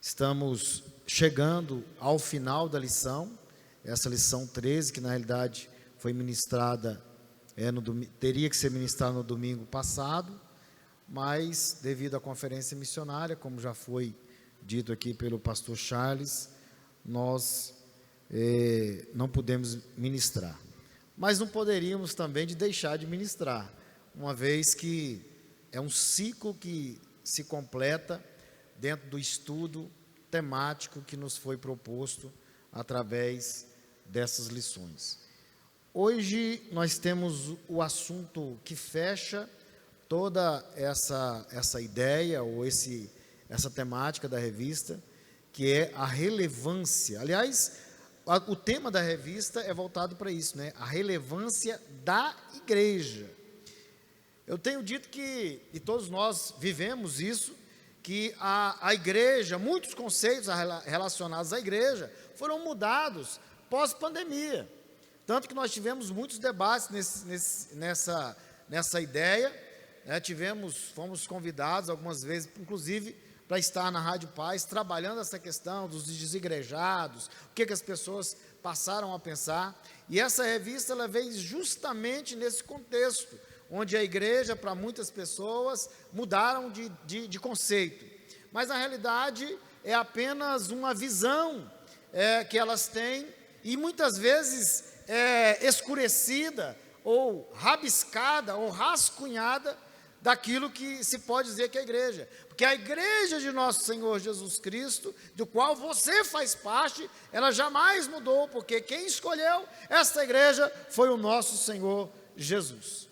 Estamos chegando ao final da lição, essa lição 13, que na realidade foi ministrada, teria que ser ministrada no domingo passado, mas devido à conferência missionária, como já foi dito aqui pelo pastor Charles, nós não pudemos ministrar. Mas não poderíamos também deixar de ministrar, uma vez que é um ciclo que se completa dentro do estudo temático que nos foi proposto através dessas lições. Hoje nós temos o assunto que fecha toda essa ideia ou essa temática da revista, que é a relevância. Aliás, o tema da revista é voltado para isso, né? A relevância da igreja. Eu tenho dito que, e todos nós vivemos isso, que a igreja, muitos conceitos relacionados à igreja foram mudados pós-pandemia. Tanto que nós tivemos muitos debates nessa ideia, né? Fomos convidados algumas vezes, inclusive, para estar na Rádio Paz, trabalhando essa questão dos desigrejados, o que as pessoas passaram a pensar. E essa revista ela veio justamente nesse contexto, onde a igreja, para muitas pessoas, mudaram de conceito. Mas, na realidade, é apenas uma visão que elas têm, e muitas vezes escurecida, ou rabiscada, ou rascunhada, daquilo que se pode dizer que é a igreja. Porque a igreja de nosso Senhor Jesus Cristo, do qual você faz parte, ela jamais mudou, porque quem escolheu esta igreja foi o nosso Senhor Jesus.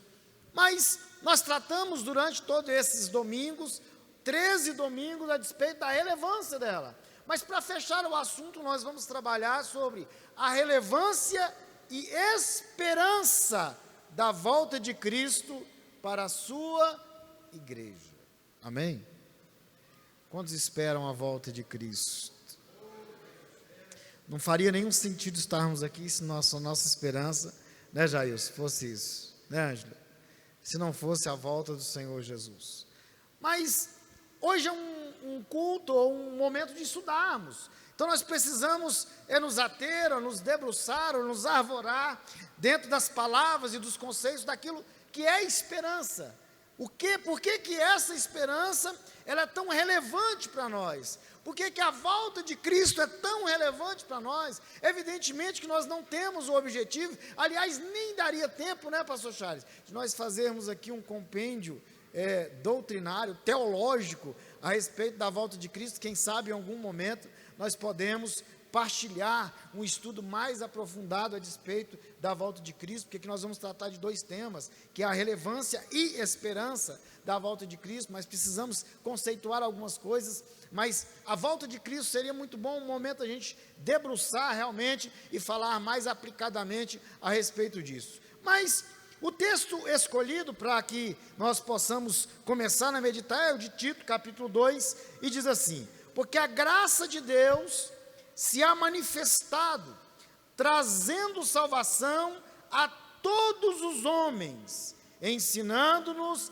Mas nós tratamos durante todos esses domingos, 13 domingos, a despeito da relevância dela. Mas para fechar o assunto, nós vamos trabalhar sobre a relevância e esperança da volta de Cristo para a sua igreja. Amém? Quantos esperam a volta de Cristo? Não faria nenhum sentido estarmos aqui se nossa esperança, né, Jair, se fosse isso, né, Ângela? Se não fosse a volta do Senhor Jesus. Mas hoje é um culto, ou um momento de estudarmos. Então nós precisamos nos ater, ou nos debruçar, ou nos arvorar dentro das palavras e dos conceitos daquilo que é esperança. Por que essa esperança ela é tão relevante para nós? Por que a volta de Cristo é tão relevante para nós? Evidentemente que nós não temos o objetivo, aliás, nem daria tempo, né, pastor Charles, de nós fazermos aqui um compêndio doutrinário, teológico, a respeito da volta de Cristo. Quem sabe em algum momento nós podemos partilhar um estudo mais aprofundado a respeito da volta de Cristo, porque aqui nós vamos tratar de dois temas, que é a relevância e esperança da volta de Cristo, mas precisamos conceituar algumas coisas. Mas a volta de Cristo seria muito bom um momento a gente debruçar realmente e falar mais aplicadamente a respeito disso. Mas o texto escolhido para que nós possamos começar a meditar é o de Tito, capítulo 2, e diz assim: porque a graça de Deus se há manifestado, trazendo salvação a todos os homens, ensinando-nos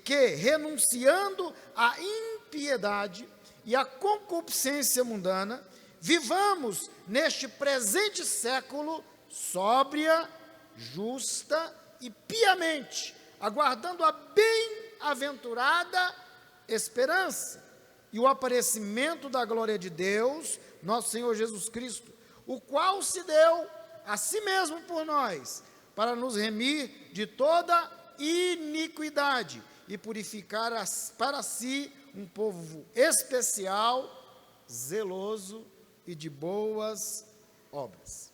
que, renunciando à impiedade e à concupiscência mundana, vivamos neste presente século sóbria, justa e piamente, aguardando a bem-aventurada esperança e o aparecimento da glória de Deus, nosso Senhor Jesus Cristo, o qual se deu a si mesmo por nós, para nos remir de toda iniquidade e purificar para si um povo especial, zeloso e de boas obras.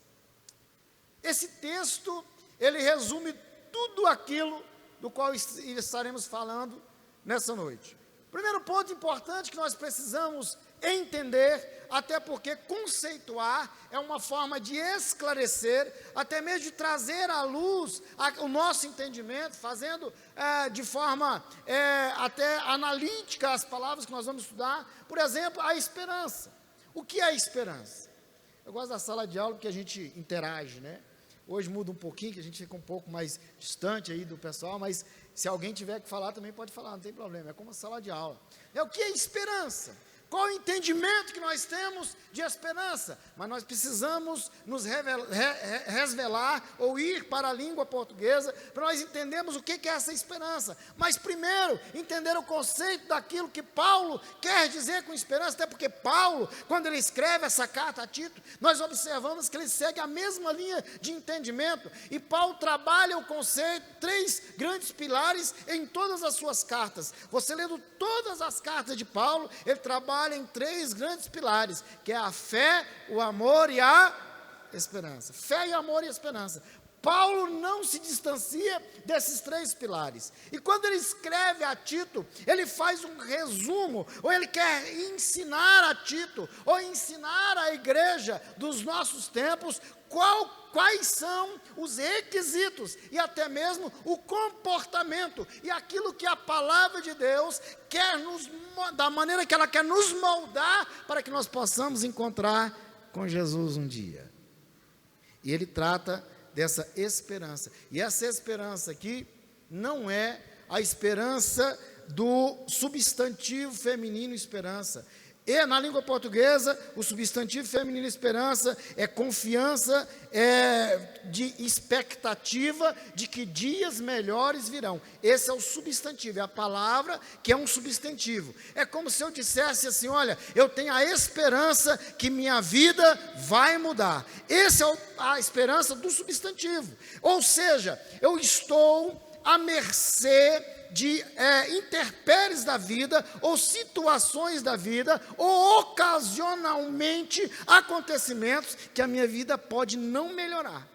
Esse texto, ele resume tudo aquilo do qual estaremos falando nessa noite. Primeiro ponto importante que nós precisamos entender, até porque conceituar é uma forma de esclarecer, até mesmo de trazer à luz o nosso entendimento, fazendo de forma até analítica as palavras que nós vamos estudar. Por exemplo, a esperança. O que é a esperança? Eu gosto da sala de aula porque a gente interage, né? Hoje muda um pouquinho, que a gente fica um pouco mais distante aí do pessoal, mas se alguém tiver que falar, também pode falar, não tem problema, é como a sala de aula. O que é esperança? Qual o entendimento que nós temos de esperança? Mas nós precisamos nos resvelar ou ir para a língua portuguesa para nós entendermos o que é essa esperança. Mas primeiro, entender o conceito daquilo que Paulo quer dizer com esperança, até porque Paulo, quando ele escreve essa carta a Tito, nós observamos que ele segue a mesma linha de entendimento, e Paulo trabalha o conceito, 3 grandes pilares em todas as suas cartas. Você lendo todas as cartas de Paulo, ele trabalha em 3 grandes pilares, que é a fé, o amor e a esperança. Fé e amor e esperança. Paulo não se distancia desses 3 pilares. E quando ele escreve a Tito, ele faz um resumo, ou ele quer ensinar a Tito, ou ensinar a igreja dos nossos tempos, quais são os requisitos e até mesmo o comportamento e aquilo que a palavra de Deus quer da maneira que ela quer nos moldar para que nós possamos encontrar com Jesus um dia. E ele trata dessa esperança. E essa esperança aqui não é a esperança do substantivo feminino esperança. E na língua portuguesa, o substantivo feminino esperança é confiança, de expectativa de que dias melhores virão. Esse é o substantivo, é a palavra que é um substantivo. É como se eu dissesse assim, olha, eu tenho a esperança que minha vida vai mudar. Essa é a esperança do substantivo. Ou seja, eu estou à mercê de intempéries da vida, ou situações da vida, ou ocasionalmente acontecimentos que a minha vida pode não melhorar.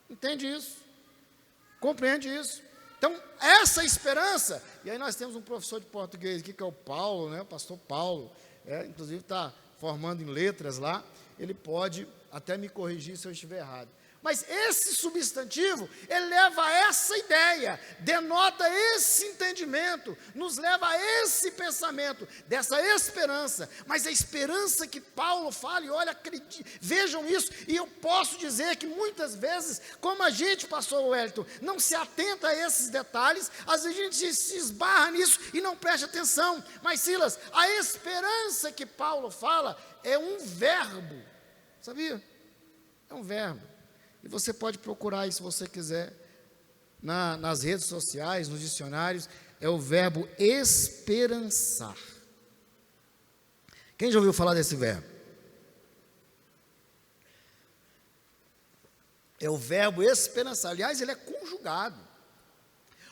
Entende isso? Compreende isso? Então, essa esperança, e aí nós temos um professor de português aqui, que é o Paulo, né, o pastor Paulo, inclusive está formando em letras lá, ele pode até me corrigir se eu estiver errado. Mas esse substantivo, ele leva a essa ideia, denota esse entendimento, nos leva a esse pensamento, dessa esperança. Mas a esperança que Paulo fala, e olha, vejam isso, e eu posso dizer que muitas vezes, como a gente, pastor Wellington, não se atenta a esses detalhes, às vezes a gente se esbarra nisso e não presta atenção. Mas Silas, a esperança que Paulo fala é um verbo, sabia? É um verbo. E você pode procurar isso se você quiser, nas redes sociais, nos dicionários, é o verbo esperançar. Quem já ouviu falar desse verbo? É o verbo esperançar. Aliás, ele é conjugado.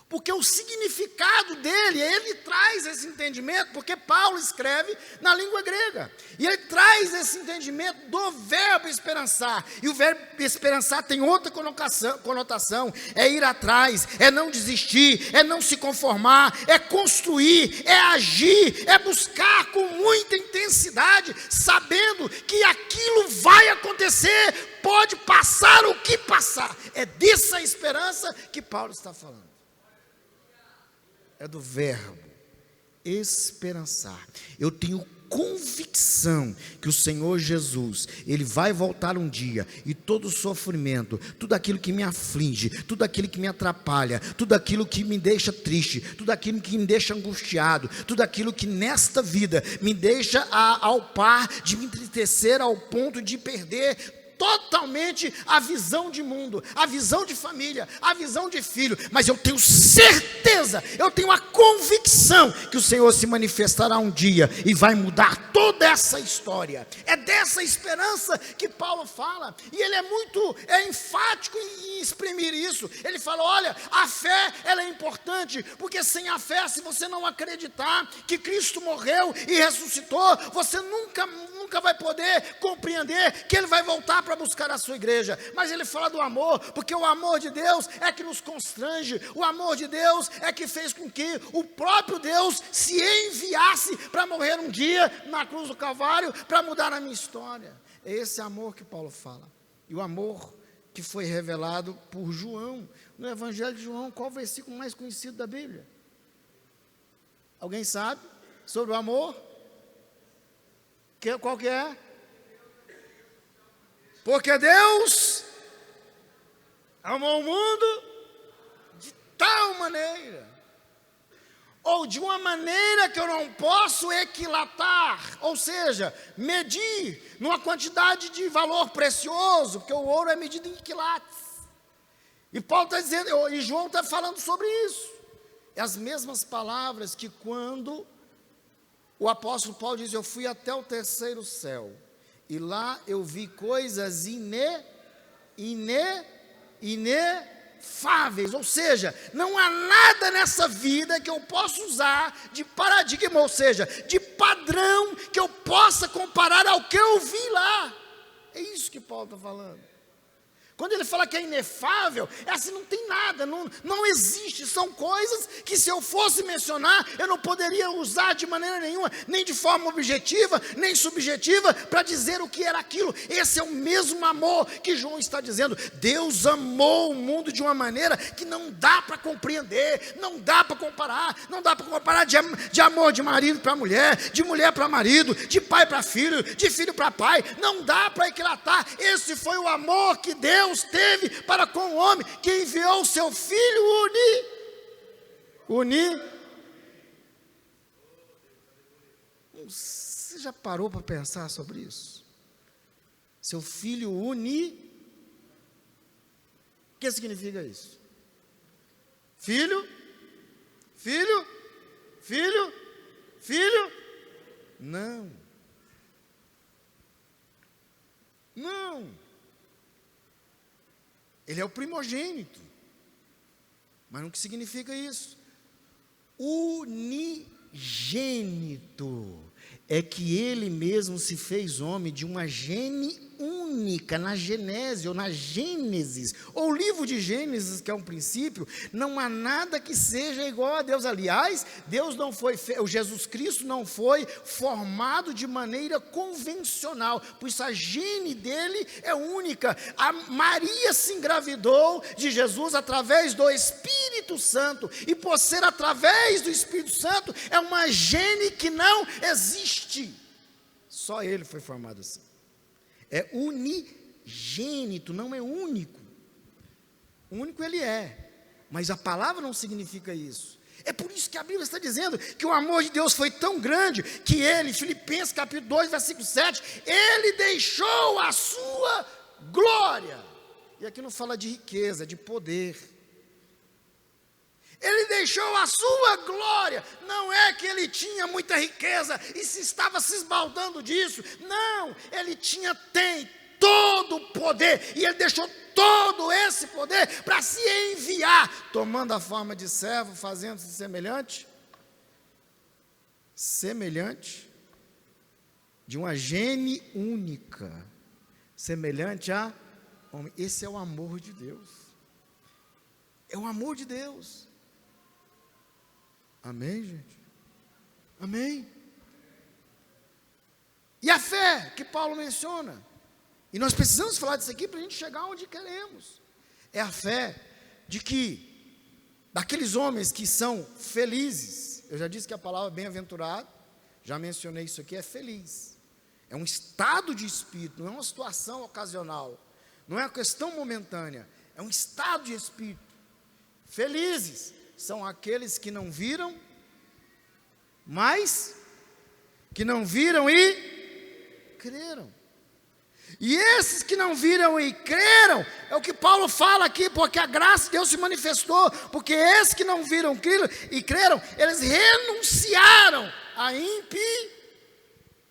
Porque o significado dele, ele traz esse entendimento, porque Paulo escreve na língua grega, e ele traz esse entendimento do verbo esperançar, e o verbo esperançar tem outra conotação, é ir atrás, é não desistir, é não se conformar, é construir, é agir, é buscar com muita intensidade, sabendo que aquilo vai acontecer, pode passar o que passar. É dessa esperança que Paulo está falando. É do verbo esperançar. Eu tenho convicção que o Senhor Jesus, Ele vai voltar um dia, e todo sofrimento, tudo aquilo que me aflige, tudo aquilo que me atrapalha, tudo aquilo que me deixa triste, tudo aquilo que me deixa angustiado, tudo aquilo que nesta vida me deixa ao par de me entristecer ao ponto de perder totalmente a visão de mundo, a visão de família, a visão de filho, mas eu tenho certeza, eu tenho a convicção que o Senhor se manifestará um dia e vai mudar toda essa história. É dessa esperança que Paulo fala, e ele é muito enfático em exprimir isso. Ele fala, olha, a fé, ela é importante, porque sem a fé, se você não acreditar que Cristo morreu e ressuscitou, você nunca vai poder compreender que Ele vai voltar para buscar a sua igreja. Mas ele fala do amor, porque o amor de Deus é que nos constrange, o amor de Deus é que fez com que o próprio Deus se enviasse para morrer um dia na cruz do Calvário, para mudar a minha história. É esse amor que Paulo fala, e o amor que foi revelado por João, no Evangelho de João. Qual o versículo mais conhecido da Bíblia? Alguém sabe? Sobre o amor? Qual que é? Porque Deus amou o mundo de tal maneira. ou de uma maneira que eu não posso equilatar, ou seja, medir numa quantidade de valor precioso, porque o ouro é medido em quilates. E Paulo está dizendo, e João está falando sobre isso. É as mesmas palavras que quando o apóstolo Paulo diz, eu fui até o terceiro céu, e lá eu vi coisas inefáveis, ou seja, não há nada nessa vida que eu possa usar de paradigma, ou seja, de padrão que eu possa comparar ao que eu vi lá. É isso que Paulo está falando. Quando ele fala que é inefável, é assim, não tem nada, não existe, são coisas que se eu fosse mencionar, eu não poderia usar de maneira nenhuma, nem de forma objetiva, nem subjetiva, para dizer o que era aquilo. Esse é o mesmo amor que João está dizendo. Deus amou o mundo de uma maneira que não dá para compreender, não dá para comparar, não dá para comparar de amor de marido para mulher, de mulher para marido, de pai para filho, de filho para pai, não dá para equilatar. Esse foi o amor que Deus teve para com o homem, que enviou o seu filho Você já parou para pensar sobre isso? Seu filho O que significa isso? Filho? Não. Ele é o primogênito. Mas o que significa isso? Unigênito. É que ele mesmo se fez homem de uma gene única, na Genese, ou na Gênesis, ou o livro de Gênesis, que é um princípio, não há nada que seja igual a Deus. Aliás, Deus não foi, o Jesus Cristo não foi formado de maneira convencional, por isso a gene dele é única. A Maria se engravidou de Jesus através do Espírito Santo, e por ser através do Espírito Santo, é uma gene que não existe, só ele foi formado assim. É unigênito, não é único. Único ele é, mas a palavra não significa isso. É por isso que a Bíblia está dizendo que o amor de Deus foi tão grande, que ele, Filipenses capítulo 2, versículo 7, ele deixou a sua glória. E aqui não fala de riqueza, de poder. Ele deixou a sua glória. Não é que ele tinha muita riqueza e se estava se esbaldando disso. Não, ele tem todo o poder. E ele deixou todo esse poder para se enviar, tomando a forma de servo, fazendo-se semelhante de uma gene única, semelhante a homem. Esse é o amor de Deus. É o amor de Deus. Amém, gente? Amém? E a fé que Paulo menciona, e nós precisamos falar disso aqui para a gente chegar onde queremos, é a fé de que, daqueles homens que são felizes, eu já disse que a palavra bem-aventurado, já mencionei isso aqui, é feliz, é um estado de espírito, não é uma situação ocasional, não é uma questão momentânea, é um estado de espírito. Felizes são aqueles que não viram, mas que não viram e creram. E esses que não viram e creram, é o que Paulo fala aqui, porque a graça de Deus se manifestou, porque esses que não viram e creram, eles renunciaram à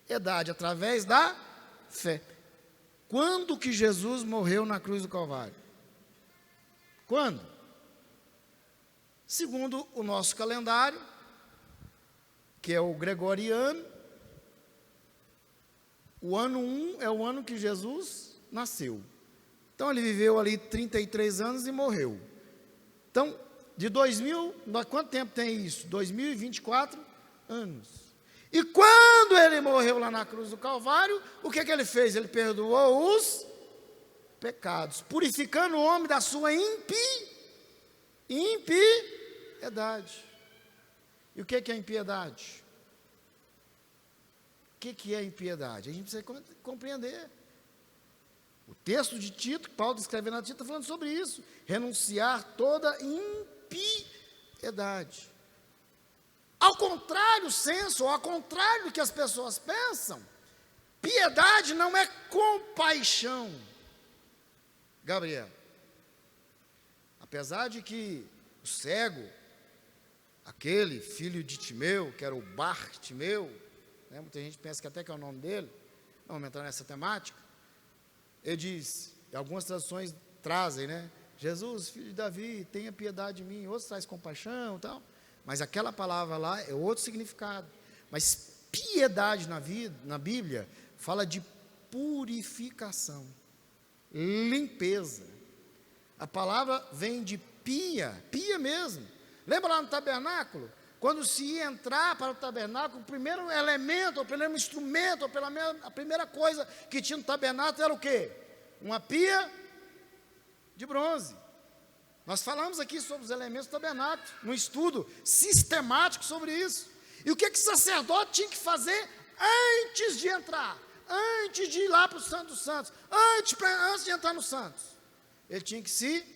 impiedade, através da fé. Quando que Jesus morreu na cruz do Calvário? Quando? Segundo o nosso calendário, que é o gregoriano, o ano 1 é o ano que Jesus nasceu. Então ele viveu ali 33 anos e morreu. Então, de 2000, quanto tempo tem isso? 2024 anos. E quando ele morreu lá na cruz do Calvário, o que ele fez? Ele perdoou os pecados, purificando o homem da sua impiedade. E o que é impiedade? O que é impiedade? A gente precisa compreender. O texto de Tito, que Paulo escrevendo na Tito, está falando sobre isso. Renunciar toda impiedade. Ao contrário senso, ou ao contrário do que as pessoas pensam, piedade não é compaixão. Gabriel, apesar de que o cego, aquele filho de Timeu, que era o Bartimeu, né, muita gente pensa que até que é o nome dele, não vamos entrar nessa temática, ele diz, e algumas traduções trazem, né, Jesus, filho de Davi, tenha piedade de mim, outros traz compaixão e tal, mas aquela palavra lá é outro significado. Mas piedade na Bíblia fala de purificação, limpeza. A palavra vem de pia mesmo. Lembra lá no tabernáculo? Quando se ia entrar para o tabernáculo, o primeiro elemento, o primeiro instrumento, a primeira coisa que tinha no tabernáculo era o quê? Uma pia de bronze. Nós falamos aqui sobre os elementos do tabernáculo, num estudo sistemático sobre isso. E o que o sacerdote tinha que fazer antes de entrar? Antes de ir lá para o Santo dos Santos, antes de entrar no Santos, ele tinha que se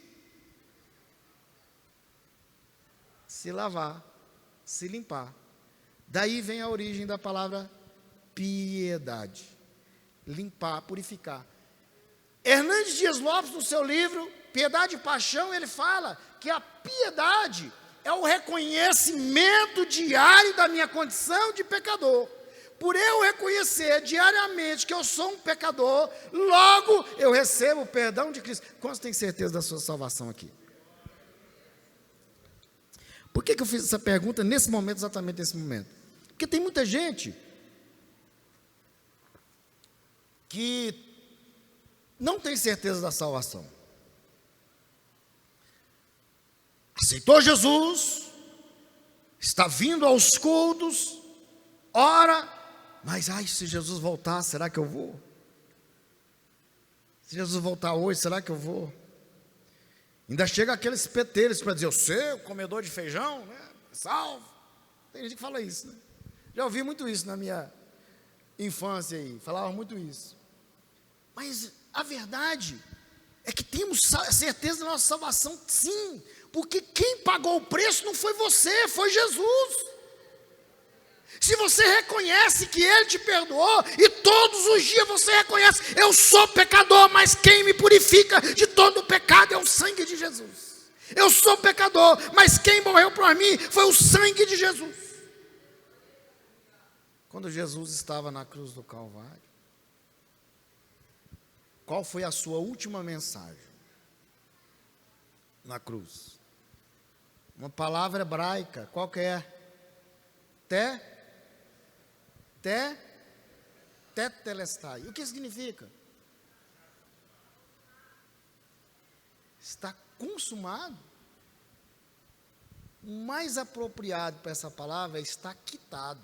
lavar, se limpar. Daí vem a origem da palavra piedade. Limpar, purificar. Hernandes Dias Lopes, no seu livro Piedade e Paixão, ele fala que a piedade é o reconhecimento diário da minha condição de pecador. Por eu reconhecer diariamente que eu sou um pecador, logo eu recebo o perdão de Cristo. Quantos têm certeza da sua salvação aqui? Por que eu fiz essa pergunta nesse momento, exatamente nesse momento? Porque tem muita gente que não tem certeza da salvação. Aceitou Jesus, está vindo aos cultos, ora, mas se Jesus voltar, será que eu vou? Se Jesus voltar hoje, será que eu vou? Ainda chega aqueles peteiros para dizer, eu sei, o comedor de feijão, né? Salvo. Tem gente que fala isso, né? Já ouvi muito isso na minha infância aí, falava muito isso. Mas a verdade é que temos certeza da nossa salvação, sim, porque quem pagou o preço não foi você, foi Jesus. Se você reconhece que Ele te perdoou, e todos os dias você reconhece, eu sou pecador, mas quem me purifica de todo o pecado é o sangue de Jesus. Eu sou pecador, mas quem morreu por mim foi o sangue de Jesus. Quando Jesus estava na cruz do Calvário, qual foi a sua última mensagem? Na cruz. Uma palavra hebraica, qual que é? Tetelestai. O que significa? Está consumado. O mais apropriado para essa palavra é está quitado.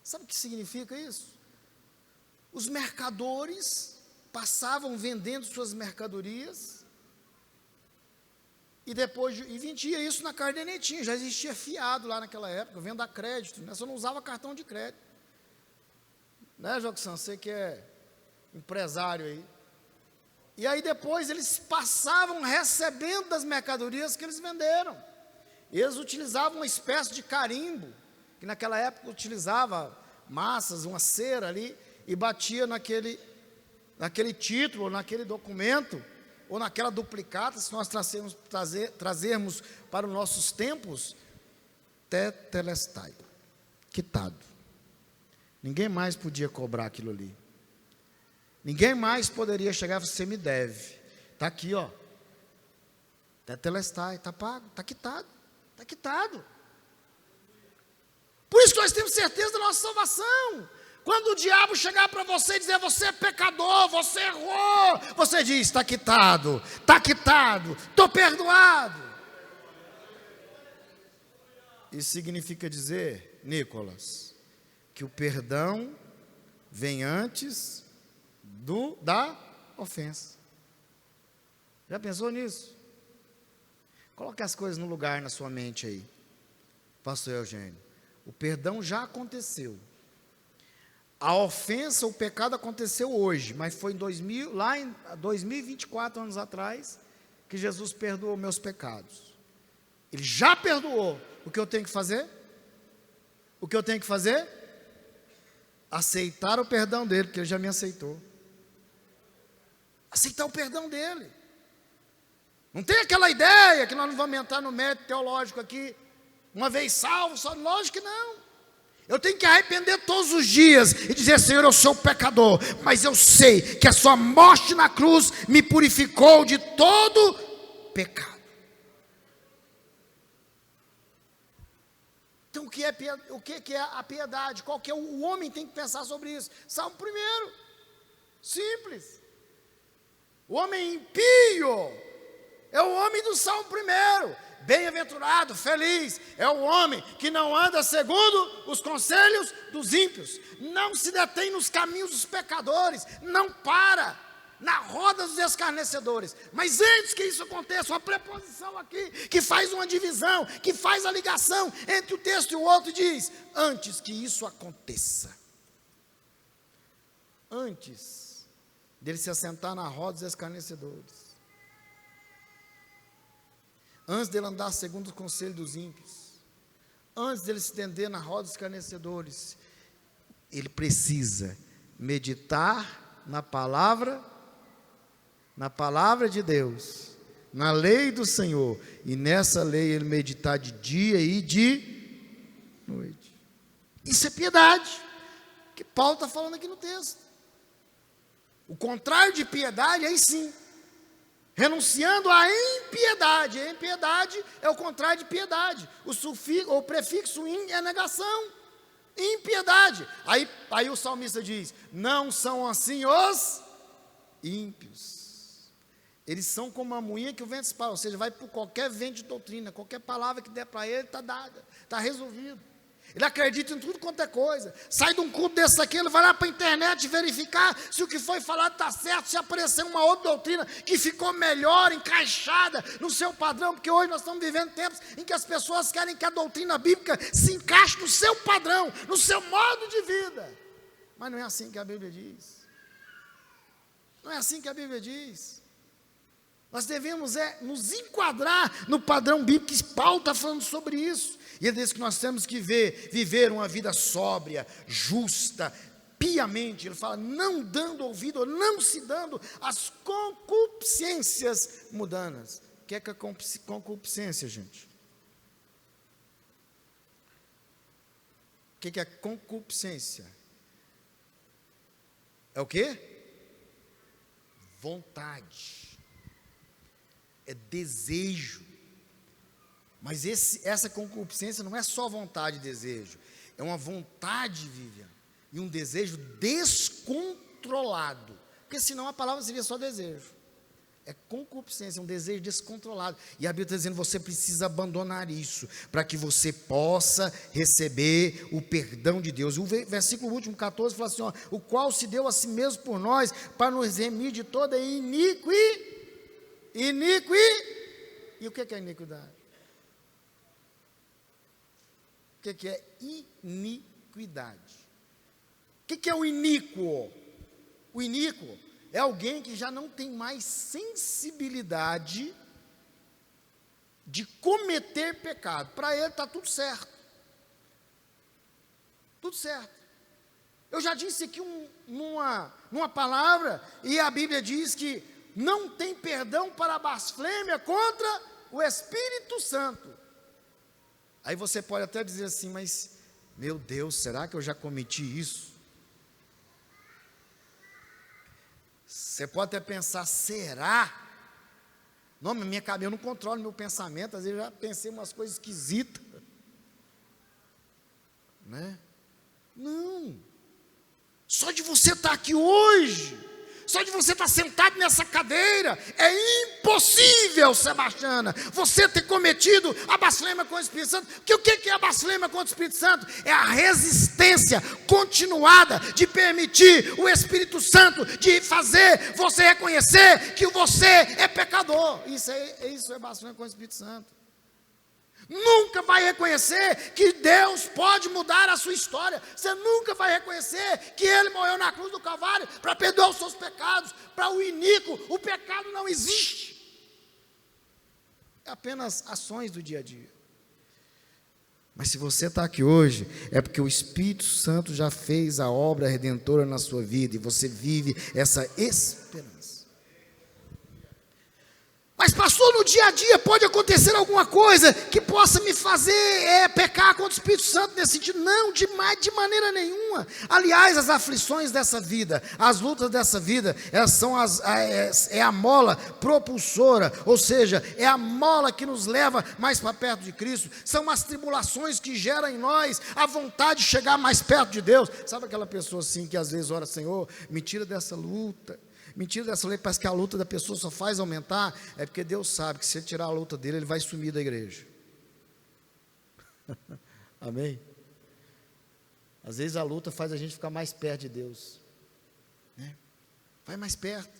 Sabe o que significa isso? Os mercadores passavam vendendo suas mercadorias e depois vendia isso na cadernetinha. Já existia fiado lá naquela época, venda a crédito, né? Só não usava cartão de crédito, né, Joxan? Você que é empresário aí. E aí depois eles passavam recebendo das mercadorias que eles venderam. Eles utilizavam uma espécie de carimbo, que naquela época utilizava massas, uma cera ali, e batia naquele título, naquele documento, ou naquela duplicata, se nós trazermos para os nossos tempos, tetelestai, quitado. Ninguém mais podia cobrar aquilo ali. Ninguém mais poderia chegar e falar, você me deve. Está aqui, ó. Tetelestai, está pago, está quitado. Está quitado. Por isso que nós temos certeza da nossa salvação. Quando o diabo chegar para você e dizer, você é pecador, você errou, você diz, está quitado, estou perdoado. Isso significa dizer, Nicolas, que o perdão vem antes da ofensa. Já pensou nisso? Coloque as coisas no lugar na sua mente aí, pastor Eugênio. O perdão já aconteceu. A ofensa, o pecado aconteceu hoje, mas foi lá em 2024 anos atrás, que Jesus perdoou meus pecados. Ele já perdoou, o que eu tenho que fazer? O que eu tenho que fazer? Aceitar o perdão dele, porque ele já me aceitou. Aceitar o perdão dele. Não tem aquela ideia que nós não vamos entrar no mérito teológico aqui, uma vez salvo, só, lógico que não. Eu tenho que arrepender todos os dias e dizer: Senhor, eu sou pecador, mas eu sei que a sua morte na cruz me purificou de todo pecado. Então, o que é a piedade? Qual que é o homem tem que pensar sobre isso? Salmo 1, simples. O homem impio é o homem do Salmo 1. Bem-aventurado, feliz é o homem que não anda segundo os conselhos dos ímpios, não se detém nos caminhos dos pecadores, não para na roda dos escarnecedores. Mas antes que isso aconteça, uma preposição aqui que faz uma divisão, que faz a ligação entre o texto e o outro, diz: antes que isso aconteça, antes dele se assentar na roda dos escarnecedores, antes dele andar segundo o conselho dos ímpios, antes dele se estender na roda dos escarnecedores, ele precisa meditar na palavra de Deus, na lei do Senhor, e nessa lei ele meditar de dia e de noite. Isso é piedade, que Paulo está falando aqui no texto. O contrário de piedade, aí sim, renunciando à impiedade. A impiedade é o contrário de piedade. O prefixo in é negação. Impiedade. Aí o salmista diz: não são assim os ímpios. Eles são como a moinha que o vento espalha, ou seja, vai por qualquer vento de doutrina, qualquer palavra que der para ele, está dada, está resolvido. Ele acredita em tudo quanto é coisa. Sai de um culto desse aqui, ele vai lá para a internet verificar se o que foi falado está certo, se aparecer uma outra doutrina que ficou melhor, encaixada no seu padrão, porque hoje nós estamos vivendo tempos em que as pessoas querem que a doutrina bíblica se encaixe no seu padrão, no seu modo de vida. Mas não é assim que a Bíblia diz. Não é assim que a Bíblia diz. Nós devemos nos enquadrar no padrão bíblico, que Paulo está falando sobre isso. E ele diz que nós temos que viver uma vida sóbria, justa, piamente. Ele fala: não dando ouvido, ou não se dando às concupiscências mundanas. O que é concupiscência, gente? O que é concupiscência? É o quê? Vontade. É desejo. Mas essa concupiscência não é só vontade e desejo, é uma vontade, Vivian, e um desejo descontrolado, porque senão a palavra seria só desejo. É concupiscência, um desejo descontrolado, e a Bíblia está dizendo: você precisa abandonar isso, para que você possa receber o perdão de Deus. O versículo último, 14, fala assim: o qual se deu a si mesmo por nós, para nos remir de toda iniquidade. E o que é iniquidade? O que é iniquidade? O que é o iníquo? O iníquo é alguém que já não tem mais sensibilidade de cometer pecado. Para ele está tudo certo. Tudo certo. Eu já disse aqui numa palavra, e a Bíblia diz que não tem perdão para a blasfêmia contra o Espírito Santo. Aí você pode até dizer assim: mas, meu Deus, será que eu já cometi isso? Você pode até pensar: será? Não, eu não controlo meu pensamento, às vezes eu já pensei umas coisas esquisitas. Né? Não. Só de você estar aqui hoje, só de você estar sentado nessa cadeira, é impossível, Sebastiana, você ter cometido a blasfêmia contra o Espírito Santo. Porque o que é a blasfêmia contra o Espírito Santo? É a resistência continuada de permitir o Espírito Santo, de fazer você reconhecer que você é pecador. Isso é blasfêmia contra o Espírito Santo. Nunca vai reconhecer que Deus pode mudar a sua história. Você nunca vai reconhecer que Ele morreu na cruz do Calvário para perdoar os seus pecados. Para o iníquo, o pecado não existe. É apenas ações do dia a dia. Mas se você está aqui hoje, é porque o Espírito Santo já fez a obra redentora na sua vida, e você vive essa esperança. Mas pastor, no dia a dia pode acontecer alguma coisa que possa me fazer pecar contra o Espírito Santo nesse sentido. Não, de maneira nenhuma. Aliás, as aflições dessa vida, as lutas dessa vida, elas são a mola propulsora, ou seja, é a mola que nos leva mais para perto de Cristo. São as tribulações que geram em nós a vontade de chegar mais perto de Deus. Sabe aquela pessoa assim que às vezes ora, Senhor, me tira dessa luta. Mentira dessa lei, parece que a luta da pessoa só faz aumentar. É porque Deus sabe que se ele tirar a luta dele, ele vai sumir da igreja. Amém? Às vezes a luta faz a gente ficar mais perto de Deus, né? Vai mais perto.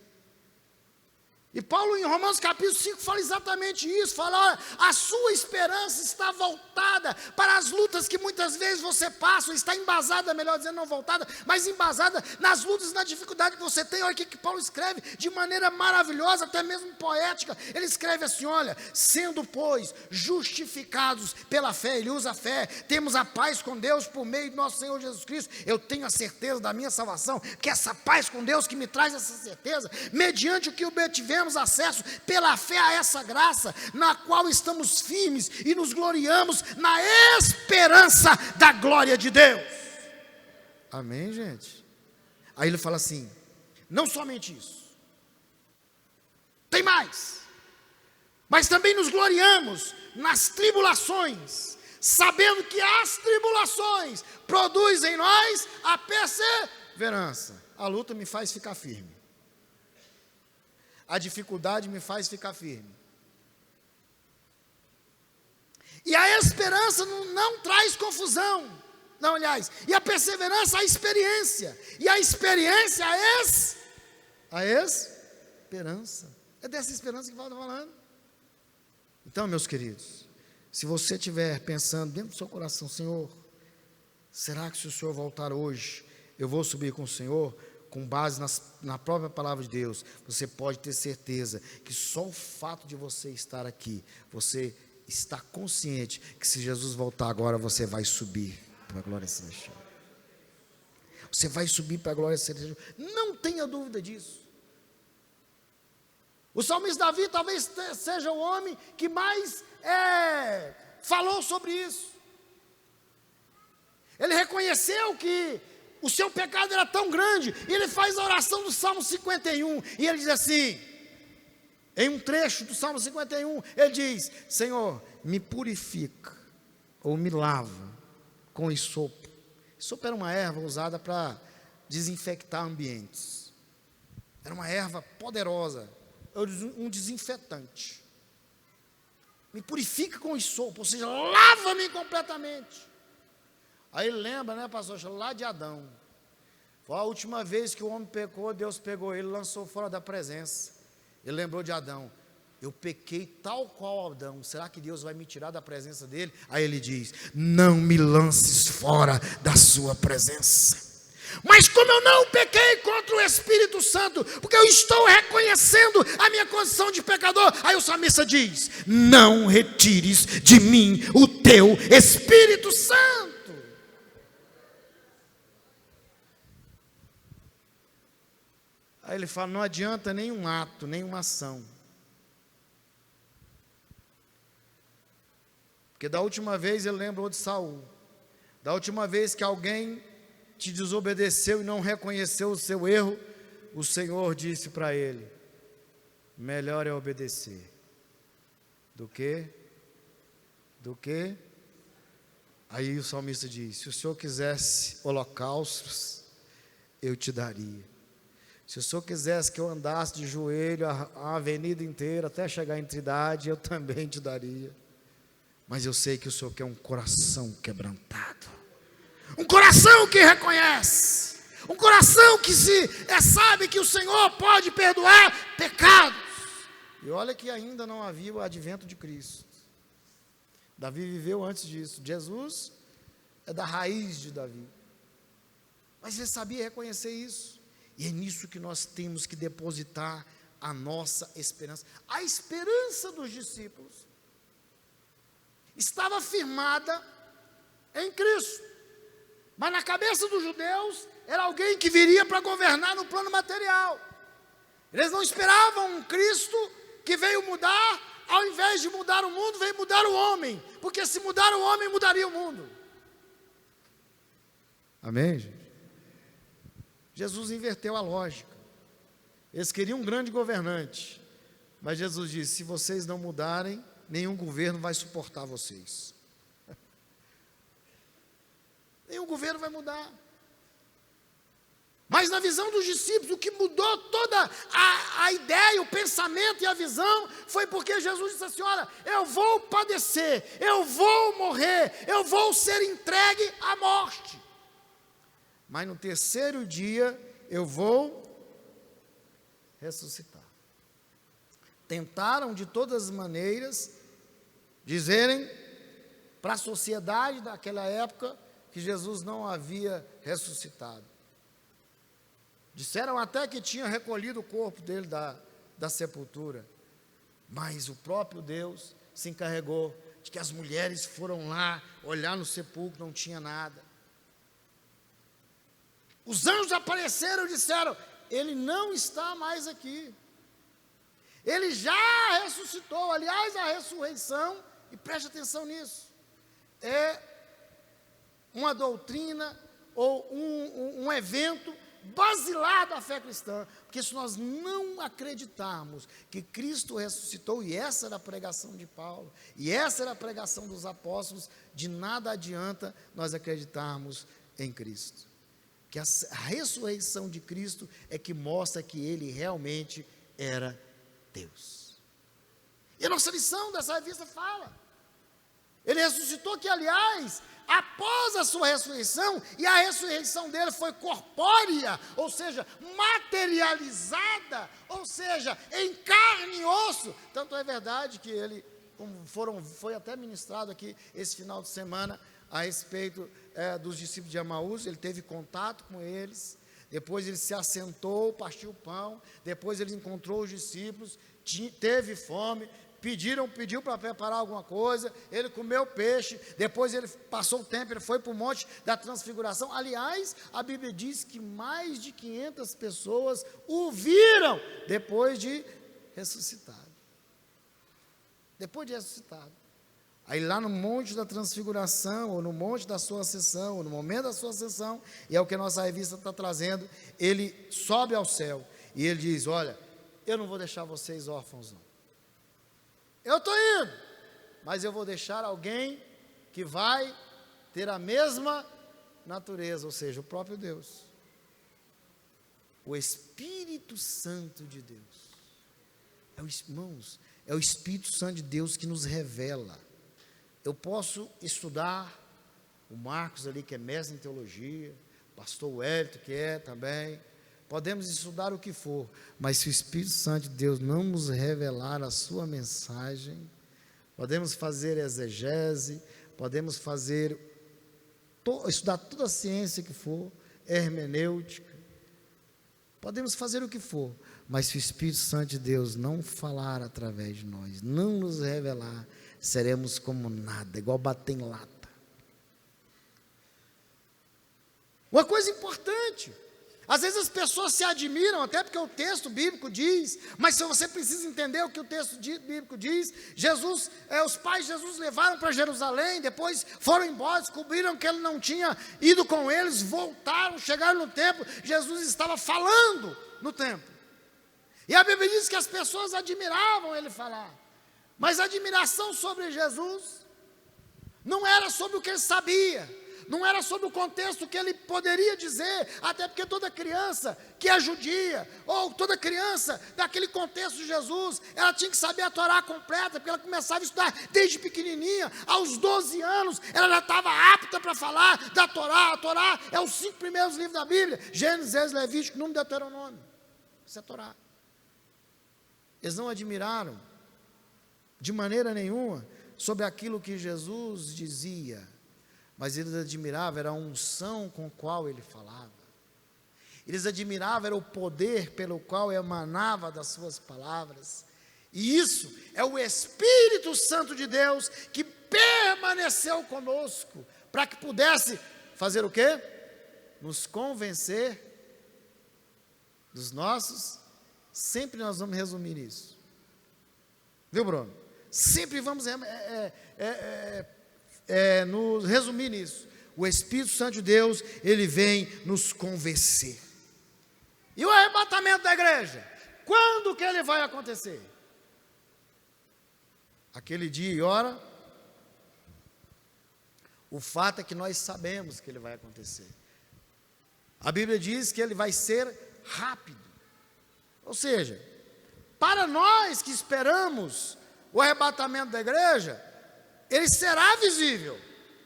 E Paulo em Romanos capítulo 5 fala exatamente isso, fala, olha, a sua esperança está voltada para as lutas que muitas vezes você passa, está embasada, melhor dizendo, não voltada, mas embasada nas lutas e na dificuldade que você tem. Olha o que Paulo escreve de maneira maravilhosa, até mesmo poética. Ele escreve assim, olha, sendo pois justificados pela fé, ele usa a fé, temos a paz com Deus por meio de nosso Senhor Jesus Cristo. Eu tenho a certeza da minha salvação, que essa paz com Deus que me traz essa certeza, mediante o que obtivemos acesso pela fé a essa graça, na qual estamos firmes e nos gloriamos na esperança da glória de Deus. Amém, gente? Aí ele fala assim, não somente isso, tem mais, mas também nos gloriamos nas tribulações, sabendo que as tribulações produzem em nós a perseverança. A luta me faz ficar firme. A dificuldade me faz ficar firme. E a esperança não traz confusão. Não, aliás, e a perseverança, a experiência. E a experiência, a esperança. É dessa esperança que Paulo está falando. Então, meus queridos, se você estiver pensando dentro do seu coração, Senhor, será que se o Senhor voltar hoje, eu vou subir com o Senhor? Com base na própria palavra de Deus, você pode ter certeza que só o fato de você estar aqui, você está consciente que se Jesus voltar agora, você vai subir para a glória celestial. Você vai subir para a glória celestial, não tenha dúvida disso. O salmista Davi talvez seja o homem que mais falou sobre isso. Ele reconheceu que o seu pecado era tão grande, e ele faz a oração do Salmo 51, e ele diz assim, em um trecho do Salmo 51, ele diz, Senhor, me purifica, ou me lava, com hisopo. Hisopo era uma erva usada para desinfectar ambientes, era uma erva poderosa, um desinfetante. Me purifica com hisopo, ou seja, lava-me completamente. Aí ele lembra, né, pastor, lá de Adão. Foi a última vez que o homem pecou, Deus pegou ele, lançou fora da presença. Ele lembrou de Adão. Eu pequei tal qual Adão, será que Deus vai me tirar da presença dele? Aí ele diz, não me lances fora da sua presença. Mas como eu não pequei contra o Espírito Santo, porque eu estou reconhecendo a minha condição de pecador, aí o salmista diz, não retires de mim o teu Espírito Santo. Aí ele fala, não adianta nenhum ato, nenhuma ação. Porque da última vez ele lembrou de Saul. Da última vez que alguém te desobedeceu e não reconheceu o seu erro, o Senhor disse para ele, melhor é obedecer. Do que? Aí o salmista diz, se o Senhor quisesse holocaustos, eu te daria. Se o Senhor quisesse que eu andasse de joelho a avenida inteira, até chegar em Trindade, eu também te daria. Mas eu sei que o Senhor quer um coração quebrantado. Um coração que reconhece. Um coração que sabe que o Senhor pode perdoar pecados. E olha que ainda não havia o advento de Cristo. Davi viveu antes disso. Jesus é da raiz de Davi. Mas ele sabia reconhecer isso. E é nisso que nós temos que depositar a nossa esperança. A esperança dos discípulos estava firmada em Cristo. Mas na cabeça dos judeus, era alguém que viria para governar no plano material. Eles não esperavam um Cristo que veio mudar, ao invés de mudar o mundo, veio mudar o homem. Porque se mudar o homem, mudaria o mundo. Amém, gente? Jesus inverteu a lógica. Eles queriam um grande governante. Mas Jesus disse: se vocês não mudarem, nenhum governo vai suportar vocês. Nenhum governo vai mudar. Mas na visão dos discípulos, o que mudou toda a ideia, o pensamento e a visão, foi porque Jesus disse assim: olha, eu vou padecer, eu vou morrer, eu vou ser entregue à morte. Mas no terceiro dia, eu vou ressuscitar. Tentaram de todas as maneiras dizerem para a sociedade daquela época que Jesus não havia ressuscitado. Disseram até que tinha recolhido o corpo dele da sepultura. Mas o próprio Deus se encarregou de que as mulheres foram lá olhar no sepulcro, não tinha nada. Os anjos apareceram e disseram: ele não está mais aqui. Ele já ressuscitou. Aliás, a ressurreição, e preste atenção nisso, é uma doutrina ou um evento basilar da fé cristã. Porque se nós não acreditarmos que Cristo ressuscitou, e essa era a pregação de Paulo, e essa era a pregação dos apóstolos, de nada adianta nós acreditarmos em Cristo. Que a ressurreição de Cristo é que mostra que Ele realmente era Deus. E a nossa lição dessa revista fala: Ele ressuscitou, que aliás, após a sua ressurreição, e a ressurreição dele foi corpórea, ou seja, materializada, ou seja, em carne e osso. Tanto é verdade que ele, como foi até ministrado aqui esse final de semana, a respeito dos discípulos de Emaús, ele teve contato com eles, depois ele se assentou, partiu o pão, depois ele encontrou os discípulos, teve fome, pediu para preparar alguma coisa, ele comeu peixe, depois ele passou o tempo, ele foi para o monte da transfiguração. Aliás, a Bíblia diz que mais de 500 pessoas o viram depois de ressuscitado. Depois de ressuscitado. Aí lá no monte da transfiguração, ou no monte da sua ascensão, ou no momento da sua ascensão, e é o que a nossa revista está trazendo, ele sobe ao céu, e ele diz: olha, eu não vou deixar vocês órfãos não. Eu estou indo, mas eu vou deixar alguém que vai ter a mesma natureza, ou seja, o próprio Deus. O Espírito Santo de Deus. Irmãos, é o Espírito Santo de Deus que nos revela. Eu posso estudar, o Marcos ali que é mestre em teologia, o pastor Wellington que é também, podemos estudar o que for, mas se o Espírito Santo de Deus não nos revelar a sua mensagem, podemos fazer exegese, podemos estudar toda a ciência que for, hermenêutica, podemos fazer o que for, mas se o Espírito Santo de Deus não falar através de nós, não nos revelar, seremos como nada, igual bater em lata. Uma coisa importante, às vezes as pessoas se admiram, até porque o texto bíblico diz, mas se você precisa entender o que o texto bíblico diz, os pais de Jesus levaram para Jerusalém, depois foram embora, descobriram que ele não tinha ido com eles, voltaram, chegaram no templo, Jesus estava falando no templo, e a Bíblia diz que as pessoas admiravam ele falar, mas a admiração sobre Jesus não era sobre o que ele sabia, não era sobre o contexto que ele poderia dizer, até porque toda criança que é judia, ou toda criança daquele contexto de Jesus, ela tinha que saber a Torá completa, porque ela começava a estudar desde pequenininha, aos 12 anos, ela já estava apta para falar da Torá. A Torá é os 5 primeiros livros da Bíblia, Gênesis, Êxodo, Levítico, Número, Deuteronômio, isso é Torá. Eles não admiraram de maneira nenhuma sobre aquilo que Jesus dizia, mas eles admiravam era a unção com a qual ele falava, eles admiravam era o poder pelo qual emanava das suas palavras, e isso é o Espírito Santo de Deus que permaneceu conosco para que pudesse fazer o quê? Nos convencer dos nossos. Sempre nós vamos resumir isso, viu, Bruno? Sempre vamos nos resumir nisso. O Espírito Santo de Deus, ele vem nos convencer. E o arrebatamento da igreja? Quando que ele vai acontecer? Aquele dia e hora? O fato é que nós sabemos que ele vai acontecer. A Bíblia diz que ele vai ser rápido. Ou seja, para nós que esperamos o arrebatamento da igreja, ele será visível.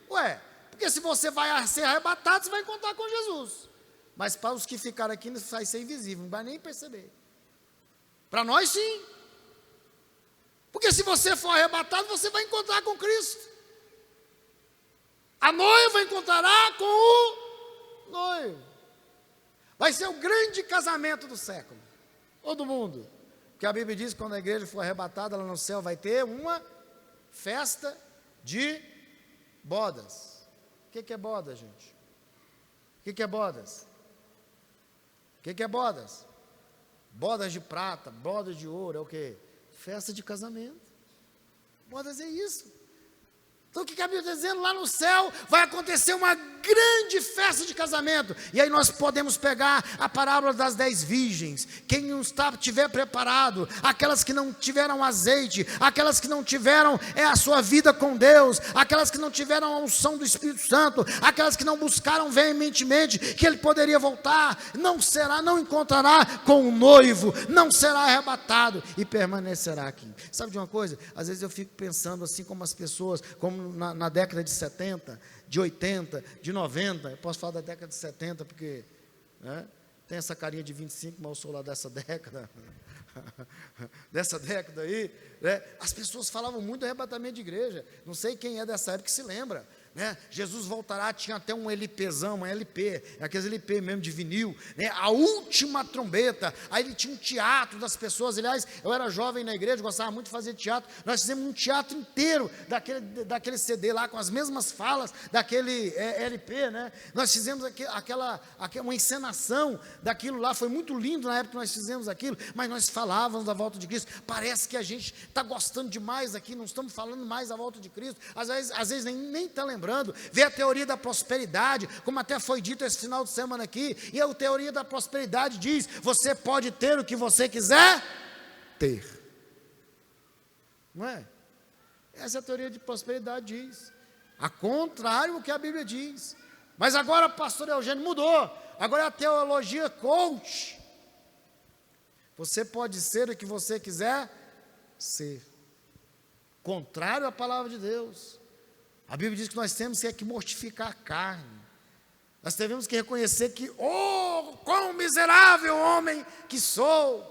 Ué, porque se você vai ser arrebatado, você vai encontrar com Jesus. Mas para os que ficarem aqui, vai ser invisível, não vai nem perceber. Para nós, sim. Porque se você for arrebatado, você vai encontrar com Cristo. A noiva encontrará com o noivo. Vai ser o grande casamento do século, ou do mundo. Porque a Bíblia diz que quando a igreja for arrebatada, lá no céu vai ter uma festa de bodas. O que é boda, gente? O que é bodas? O que é bodas? Bodas de prata, bodas de ouro, é o quê? Festa de casamento. Bodas é isso. Então o que a Bíblia está dizendo? Lá no céu vai acontecer uma grande festa de casamento. E aí nós podemos pegar a parábola das 10 virgens. Quem não estiver preparado, aquelas que não tiveram azeite, aquelas que não tiveram a sua vida com Deus, aquelas que não tiveram a unção do Espírito Santo, aquelas que não buscaram veementemente que ele poderia voltar, não encontrará com o noivo, não será arrebatado e permanecerá aqui. Sabe de uma coisa? Às vezes eu fico pensando assim como as pessoas, como na década de 70, de 80, de 90, eu posso falar da década de 70, porque tem essa carinha de 25, mas eu sou lá dessa década, aí, as pessoas falavam muito do arrebatamento de igreja, não sei quem é dessa época que se lembra, Jesus voltará, tinha até um LPzão, uma LP, aqueles LP mesmo de vinil, a última trombeta, aí ele tinha um teatro das pessoas. Aliás, eu era jovem na igreja, gostava muito de fazer teatro, nós fizemos um teatro inteiro daquele CD lá, com as mesmas falas daquele LP, nós fizemos uma encenação daquilo lá, foi muito lindo na época que nós fizemos aquilo, mas nós falávamos da volta de Cristo. Parece que a gente está gostando demais aqui, não estamos falando mais da volta de Cristo, às vezes nem está lembrando. Vê a teoria da prosperidade, como até foi dito esse final de semana aqui, e a teoria da prosperidade diz: você pode ter o que você quiser ter, não é? Essa é a teoria de prosperidade diz, a contrário do que a Bíblia diz. Mas agora o pastor Eugênio mudou, agora é a teologia coach. Você pode ser o que você quiser ser, contrário à palavra de Deus. A Bíblia diz que nós temos que mortificar a carne. Nós devemos que reconhecer que, quão miserável homem que sou.